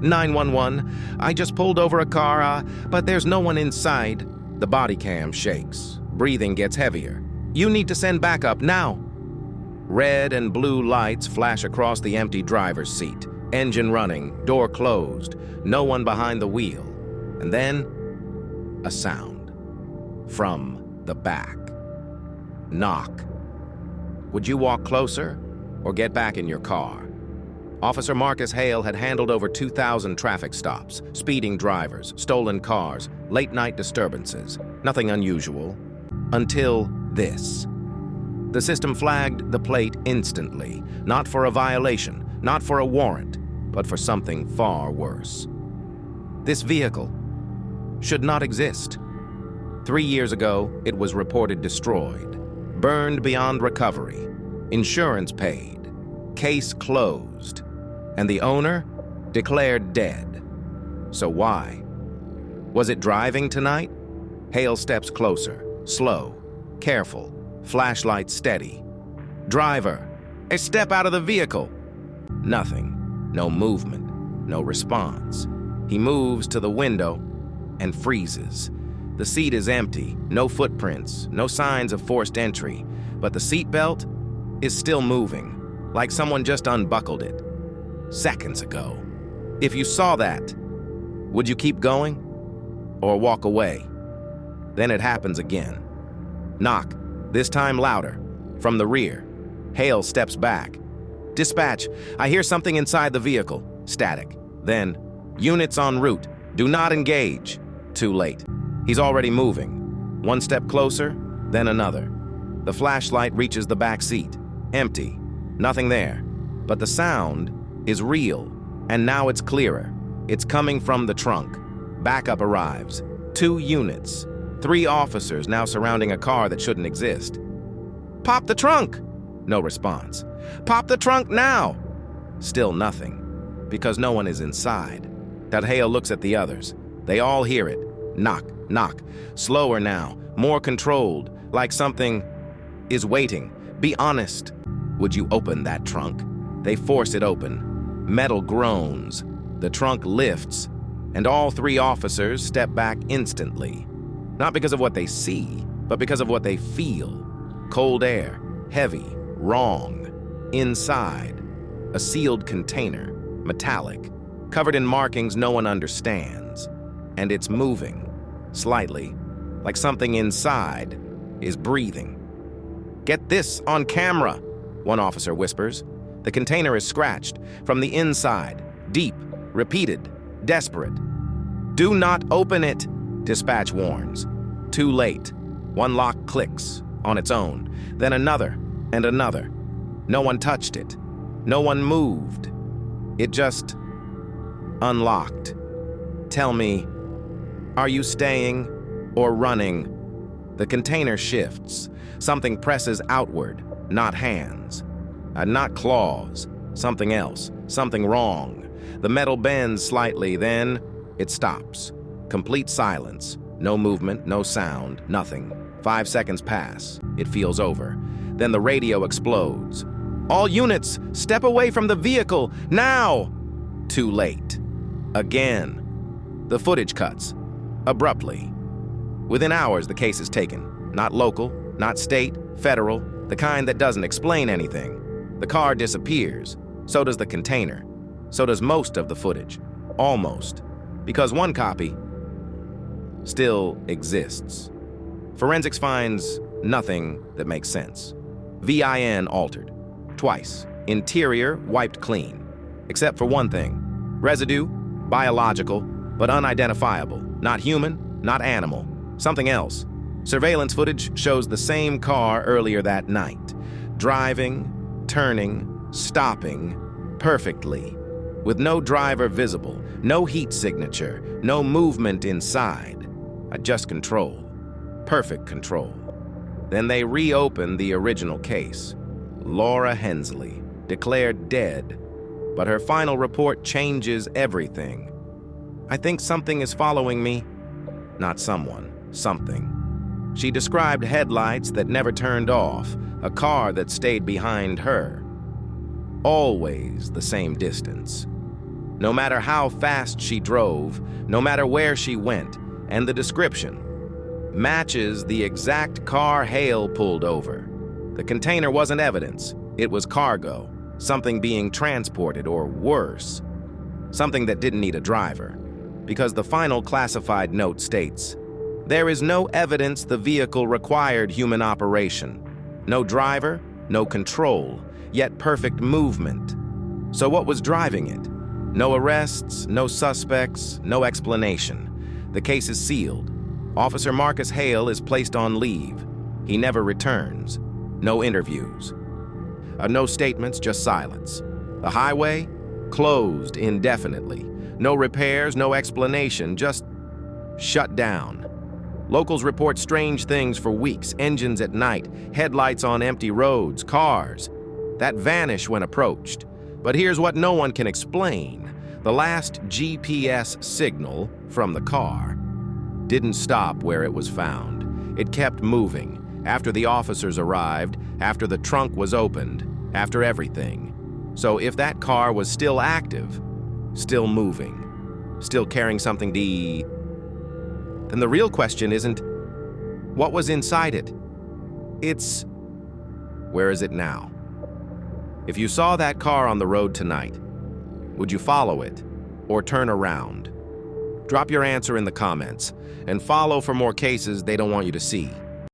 911, I just pulled over a car, but there's no one inside. The body cam shakes. Breathing gets heavier. You need to send backup now. Red and blue lights flash across the empty driver's seat. Engine running, door closed, no one behind the wheel. And then, a sound. From the back. Knock. Would you walk closer or get back in your car? Officer Marcus Hale had handled over 2,000 traffic stops, speeding drivers, stolen cars, late-night disturbances. Nothing unusual. Until this. The system flagged the plate instantly, not for a violation, not for a warrant, but for something far worse. This vehicle should not exist. 3 years ago, it was reported destroyed, burned beyond recovery, insurance paid, case closed, and the owner declared dead. So why? Was it driving tonight? Hale steps closer, slow, careful, flashlight steady. Driver, step out of the vehicle. Nothing, no movement, no response. He moves to the window and freezes. The seat is empty, no footprints, no signs of forced entry, but the seatbelt is still moving, like someone just unbuckled it. Seconds ago. If you saw that, would you keep going or walk away? Then it happens again. Knock, this time louder, from the rear. Hale steps back. Dispatch, I hear something inside the vehicle. Static. Then, units en route. Do not engage. Too late. He's already moving. One step closer, then another. The flashlight reaches the back seat. Empty. Nothing there. But the sound is real, and now it's clearer. It's coming from the trunk. Backup arrives. 2 units. 3 officers now surrounding a car that shouldn't exist. Pop the trunk! No response. Pop the trunk now! Still nothing, because no one is inside. That Hale looks at the others. They all hear it. Knock, knock. Slower now, more controlled, like something is waiting. Be honest. Would you open that trunk? They force it open. Metal groans. The trunk lifts, and all 3 officers step back instantly. Not because of what they see, but because of what they feel. Cold air, heavy, wrong. Inside, a sealed container, metallic, covered in markings no one understands. And it's moving, slightly, like something inside is breathing. Get this on camera, one officer whispers. The container is scratched from the inside, deep, repeated, desperate. Do not open it, dispatch warns. Too late. One lock clicks on its own, then another and another. No one touched it. No one moved. It just unlocked. Tell me, are you staying or running? The container shifts. Something presses outward, not hands. Not claws. Something else. Something wrong. The metal bends slightly, then it stops. Complete silence. No movement, no sound, nothing. 5 seconds pass. It feels over. Then the radio explodes. All units, step away from the vehicle, now! Too late. Again. The footage cuts. Abruptly. Within hours, the case is taken. Not local, not state, federal, the kind that doesn't explain anything. The car disappears. So does the container. So does most of the footage. Almost. Because one copy still exists. Forensics finds nothing that makes sense. VIN altered. Twice. Interior wiped clean. Except for one thing. Residue, biological, but unidentifiable. Not human, not animal. Something else. Surveillance footage shows the same car earlier that night. Driving, turning, stopping, perfectly. With no driver visible, no heat signature, no movement inside. Just control. Perfect control. Then they reopened the original case. Laura Hensley, declared dead, but her final report changes everything. I think something is following me. Not someone, something. She described headlights that never turned off, a car that stayed behind her. Always the same distance. No matter how fast she drove, no matter where she went, and the description matches the exact car Hale pulled over. The container wasn't evidence, it was cargo, something being transported, or worse, something that didn't need a driver. Because the final classified note states, there is no evidence the vehicle required human operation. No driver, no control, yet perfect movement. So what was driving it? No arrests, no suspects, no explanation. The case is sealed. Officer Marcus Hale is placed on leave. He never returns. No interviews. No statements, just silence. The highway? Closed indefinitely. No repairs, no explanation, just shut down. Locals report strange things for weeks, engines at night, headlights on empty roads, cars that vanish when approached. But here's what no one can explain. The last GPS signal from the car didn't stop where it was found. It kept moving after the officers arrived, after the trunk was opened, after everything. So if that car was still active, still moving, still carrying something then the real question isn't, what was inside it? It's, where is it now? If you saw that car on the road tonight, would you follow it or turn around? Drop your answer in the comments and follow for more cases they don't want you to see.